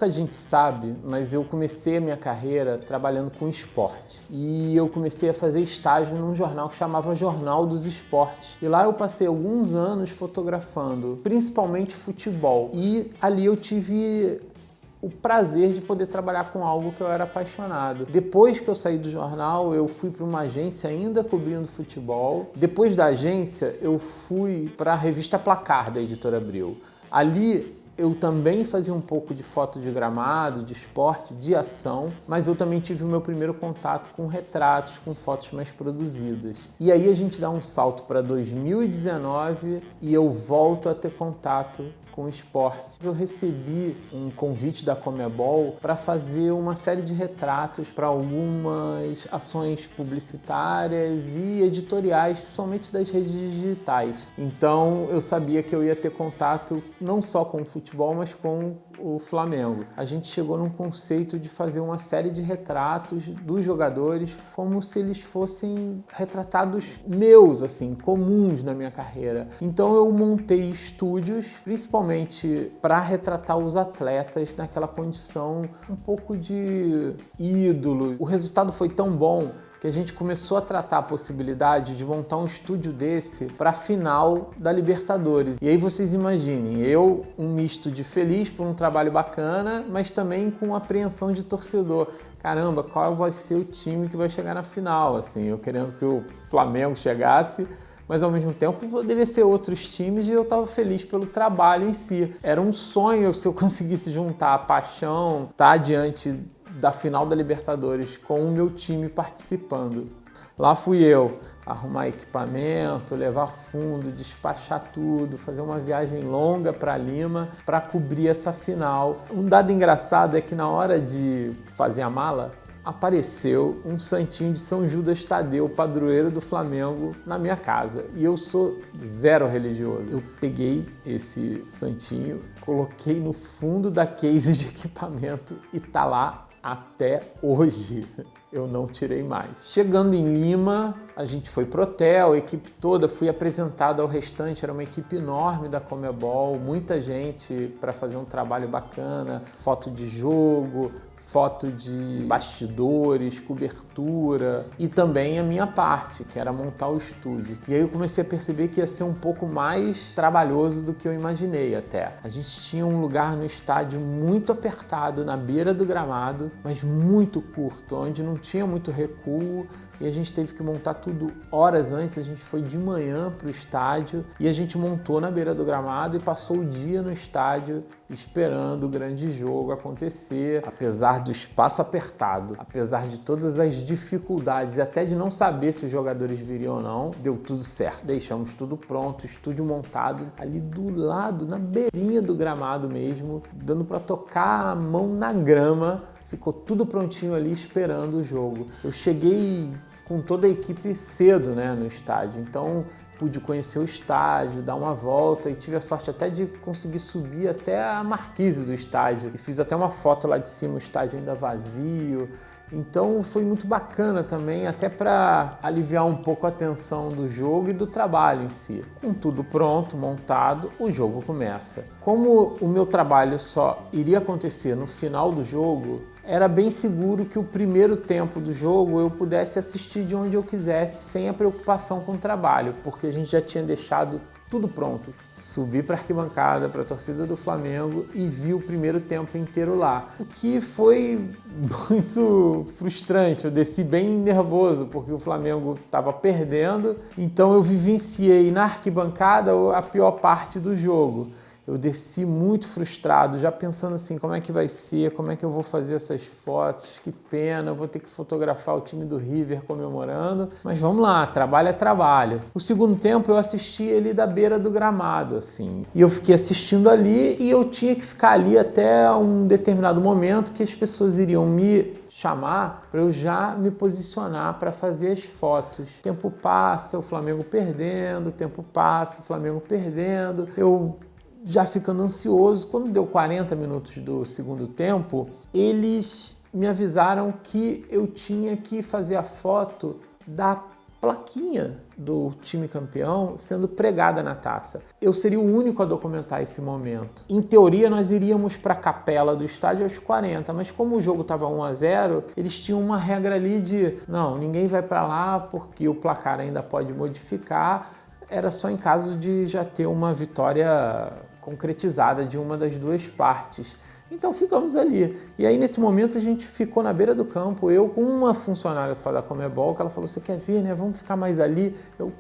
pouca gente sabe, mas eu comecei a minha carreira trabalhando com esporte. E eu comecei a fazer estágio num jornal que chamava Jornal dos Esportes. E lá eu passei alguns anos fotografando, principalmente futebol. E ali eu tive o prazer de poder trabalhar com algo que eu era apaixonado. Depois que eu saí do jornal, eu fui para uma agência ainda cobrindo futebol. Depois da agência, eu fui para a revista Placar, da Editora Abril. Ali eu também fazia um pouco de foto de gramado, de esporte, de ação, mas eu também tive o meu primeiro contato com retratos, com fotos mais produzidas. E aí a gente dá um salto para 2019 e eu volto a ter contato com esporte. Eu recebi um convite da Comebol para fazer uma série de retratos para algumas ações publicitárias e editoriais, principalmente das redes digitais. Então eu sabia que eu ia ter contato não só com o futebol, mas com o Flamengo. A gente chegou num conceito de fazer uma série de retratos dos jogadores como se eles fossem retratados meus, assim, comuns na minha carreira. Então eu montei estúdios, principalmente para retratar os atletas naquela condição um pouco de ídolo. O resultado foi tão bom que a gente começou a tratar a possibilidade de montar um estúdio desse para a final da Libertadores. E aí vocês imaginem, eu, um misto de feliz por um trabalho bacana, mas também com apreensão de torcedor. Caramba, qual vai ser o time que vai chegar na final? Assim, eu querendo que o Flamengo chegasse, mas ao mesmo tempo poderia ser outros times e eu estava feliz pelo trabalho em si. Era um sonho se eu conseguisse juntar a paixão, estar diante da final da Libertadores com o meu time participando. Lá fui eu arrumar equipamento, levar fundo, despachar tudo, fazer uma viagem longa para Lima para cobrir essa final. Um dado engraçado é que na hora de fazer a mala, apareceu um santinho de São Judas Tadeu, padroeiro do Flamengo, na minha casa. E eu sou zero religioso. Eu peguei esse santinho, coloquei no fundo da case de equipamento e tá lá até hoje. Eu não tirei mais. Chegando em Lima, a gente foi pro hotel, a equipe toda, fui apresentado ao restante, era uma equipe enorme da Comebol, muita gente para fazer um trabalho bacana, foto de jogo, foto de bastidores, cobertura e também a minha parte, que era montar o estúdio. E aí eu comecei a perceber que ia ser um pouco mais trabalhoso do que eu imaginei até. A gente tinha um lugar no estádio muito apertado, na beira do gramado, mas muito curto, onde não tinha muito recuo e a gente teve que montar tudo horas antes. A gente foi de manhã para o estádio e a gente montou na beira do gramado e passou o dia no estádio esperando o grande jogo acontecer. Apesar do espaço apertado, apesar de todas as dificuldades e até de não saber se os jogadores viriam ou não, deu tudo certo. Deixamos tudo pronto, estúdio montado ali do lado, na beirinha do gramado mesmo, dando para tocar a mão na grama. Ficou tudo prontinho ali esperando o jogo. Eu cheguei com toda a equipe cedo, né, no estádio, então pude conhecer o estádio, dar uma volta e tive a sorte até de conseguir subir até a marquise do estádio. E fiz até uma foto lá de cima, o estádio ainda vazio. Então foi muito bacana também, até para aliviar um pouco a tensão do jogo e do trabalho em si. Com tudo pronto, montado, o jogo começa. Como o meu trabalho só iria acontecer no final do jogo, era bem seguro que o primeiro tempo do jogo eu pudesse assistir de onde eu quisesse, sem a preocupação com o trabalho, porque a gente já tinha deixado tudo pronto. Subi para a arquibancada, para a torcida do Flamengo e vi o primeiro tempo inteiro lá. O que foi muito frustrante, eu desci bem nervoso, porque o Flamengo estava perdendo, então eu vivenciei na arquibancada a pior parte do jogo. Eu desci muito frustrado, já pensando assim, como é que vai ser, como é que eu vou fazer essas fotos, que pena, eu vou ter que fotografar o time do River comemorando, mas vamos lá, trabalho é trabalho. O segundo tempo eu assisti ele da beira do gramado, assim, e eu fiquei assistindo ali e eu tinha que ficar ali até um determinado momento que as pessoas iriam me chamar para eu já me posicionar para fazer as fotos. O tempo passa, o Flamengo perdendo, o tempo passa, o Flamengo perdendo, eu já ficando ansioso. Quando deu 40 minutos do segundo tempo, eles me avisaram que eu tinha que fazer a foto da plaquinha do time campeão sendo pregada na taça. Eu seria o único a documentar esse momento. Em teoria, nós iríamos para a capela do estádio aos 40, mas como o jogo estava 1-0, eles tinham uma regra ali de não, ninguém vai para lá porque o placar ainda pode modificar. Era só em caso de já ter uma vitória concretizada de uma das duas partes. Então ficamos ali. E aí nesse momento a gente ficou na beira do campo, eu com uma funcionária só da Conmebol, que ela falou, você quer ver, né? Vamos ficar mais ali? Eu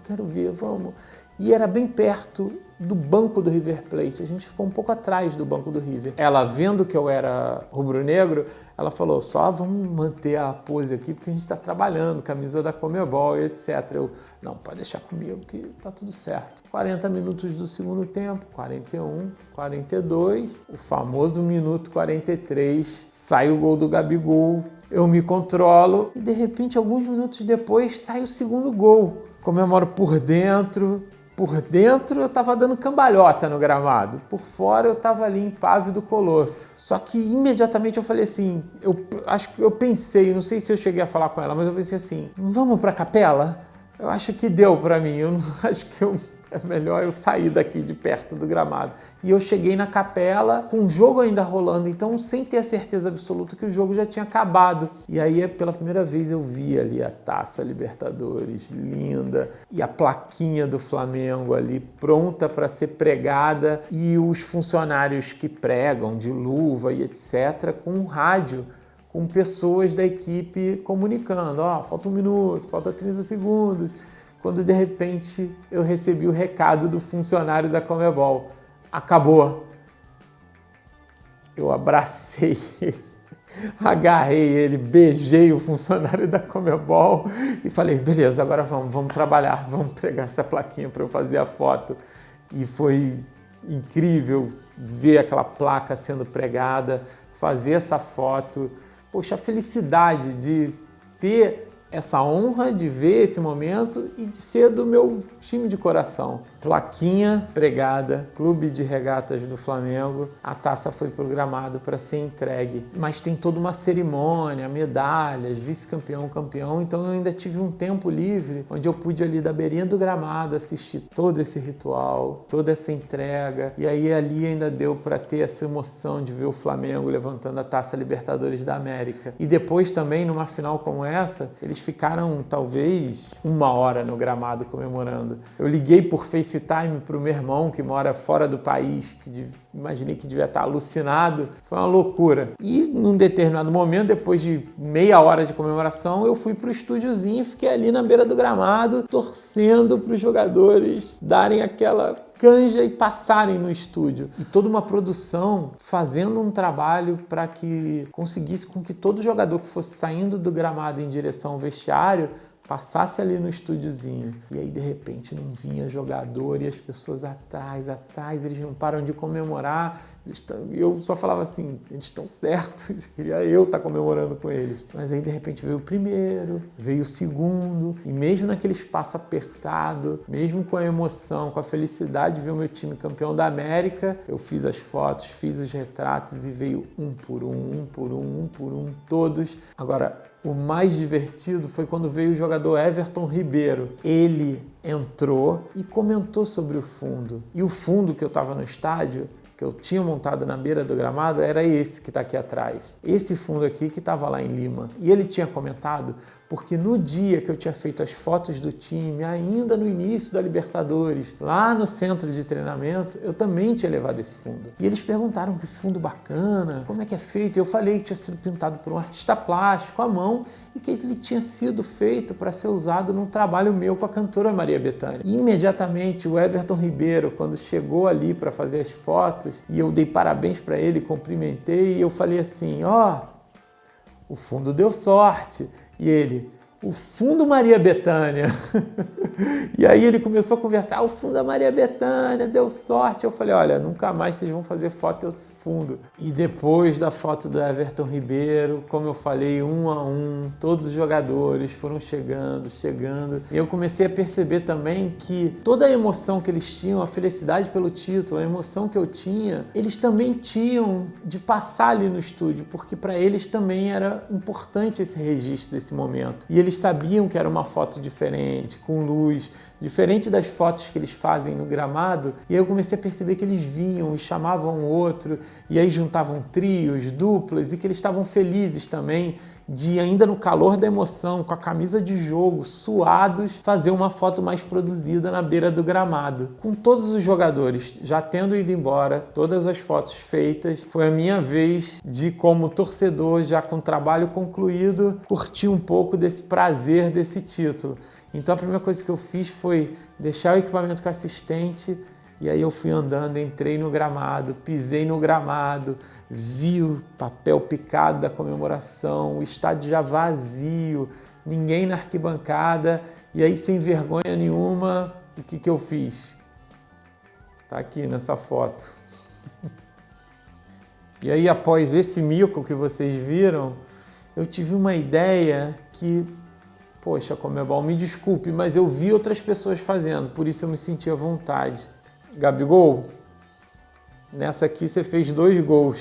quero ver, vamos. E era bem perto do banco do River Plate. A gente ficou um pouco atrás do banco do River. Ela, vendo que eu era rubro-negro, ela falou, só vamos manter a pose aqui, porque a gente está trabalhando, camisa da Conmebol e etc. Eu, não, pode deixar comigo que tá tudo certo. 40 minutos do segundo tempo, 41, 42, o famoso minuto 43, sai o gol do Gabigol, eu me controlo e de repente, alguns minutos depois, sai o segundo gol. Comemoro por dentro eu estava dando cambalhota no gramado. Por fora eu estava ali impávido colosso. Só que imediatamente eu falei assim, eu pensei, não sei se eu cheguei a falar com ela, mas eu pensei assim, vamos para a capela? Eu acho que deu para mim, eu não acho que é melhor eu sair daqui de perto do gramado. E eu cheguei na capela com o jogo ainda rolando, então sem ter a certeza absoluta que o jogo já tinha acabado. E aí, pela primeira vez, eu vi ali a Taça Libertadores, linda, e a plaquinha do Flamengo ali, pronta para ser pregada, e os funcionários que pregam, de luva e etc., com um rádio, com pessoas da equipe comunicando, falta 1 minuto, falta 30 segundos, quando de repente eu recebi o recado do funcionário da Conmebol. Acabou. Eu abracei ele, agarrei ele, beijei o funcionário da Conmebol e falei, beleza, agora vamos trabalhar, vamos pregar essa plaquinha para eu fazer a foto. E foi incrível ver aquela placa sendo pregada, fazer essa foto. Poxa, a felicidade de ter essa honra de ver esse momento e de ser do meu time de coração. Plaquinha pregada, Clube de Regatas do Flamengo, a taça foi programada para ser entregue. Mas tem toda uma cerimônia, medalhas, vice-campeão, campeão, então eu ainda tive um tempo livre, onde eu pude ali da beirinha do gramado assistir todo esse ritual, toda essa entrega, e aí ali ainda deu para ter essa emoção de ver o Flamengo levantando a Taça Libertadores da América. E depois também, numa final como essa, eles ficaram talvez 1 hora no gramado comemorando. Eu liguei por FaceTime para o meu irmão, que mora fora do país, que imaginei que devia estar alucinado. Foi uma loucura. E num determinado momento, depois de meia hora de comemoração, eu fui para o estúdiozinho e fiquei ali na beira do gramado, torcendo para os jogadores darem aquela canja e passarem no estúdio. E toda uma produção fazendo um trabalho para que conseguisse com que todo jogador que fosse saindo do gramado em direção ao vestiário passasse ali no estúdiozinho. E aí, de repente, não vinha jogador e as pessoas atrás, eles não param de comemorar. Eu só falava assim, eles estão certos, queria eu estar comemorando com eles. Mas aí, de repente, veio o primeiro, veio o segundo, e mesmo naquele espaço apertado, mesmo com a emoção, com a felicidade de ver o meu time campeão da América, eu fiz as fotos, fiz os retratos e veio um por um, todos. Agora, o mais divertido foi quando veio o jogador Everton Ribeiro. Ele entrou e comentou sobre o fundo. E o fundo que eu estava no estádio, que eu tinha montado na beira do gramado, era esse que está aqui atrás. Esse fundo aqui que estava lá em Lima. E ele tinha comentado porque no dia que eu tinha feito as fotos do time, ainda no início da Libertadores, lá no centro de treinamento, eu também tinha levado esse fundo. E eles perguntaram que fundo bacana, como é que é feito? E eu falei que tinha sido pintado por um artista plástico à mão e que ele tinha sido feito para ser usado num trabalho meu com a cantora Maria Bethânia. E imediatamente o Everton Ribeiro, quando chegou ali para fazer as fotos, e eu dei parabéns para ele, cumprimentei, e eu falei assim, o fundo deu sorte. E ele, o fundo Maria Bethânia. E aí ele começou a conversar, o fundo da Maria Bethânia, deu sorte. Eu falei, olha, nunca mais vocês vão fazer foto desse fundo. E depois da foto do Everton Ribeiro, como eu falei, 1 a 1, todos os jogadores foram chegando. E eu comecei a perceber também que toda a emoção que eles tinham, a felicidade pelo título, a emoção que eu tinha, eles também tinham de passar ali no estúdio, porque para eles também era importante esse registro desse momento. E eles eles sabiam que era uma foto diferente, com luz, diferente das fotos que eles fazem no gramado. E aí eu comecei a perceber que eles vinham e chamavam um outro, e aí juntavam trios, duplas, e que eles estavam felizes também de, ainda no calor da emoção, com a camisa de jogo, suados, fazer uma foto mais produzida na beira do gramado. Com todos os jogadores já tendo ido embora, todas as fotos feitas, foi a minha vez de, como torcedor, já com o trabalho concluído, curtir um pouco desse prazer desse título. Então a primeira coisa que eu fiz foi deixar o equipamento com a assistente, e aí eu fui andando, entrei no gramado, pisei no gramado, vi o papel picado da comemoração, o estádio já vazio, ninguém na arquibancada, e aí sem vergonha nenhuma, o que eu fiz? Tá aqui nessa foto. E aí, após esse mico que vocês viram, eu tive uma ideia que, poxa, Conmebol, me desculpe, mas eu vi outras pessoas fazendo, por isso eu me senti à vontade. Gabigol, nessa aqui você fez 2 gols.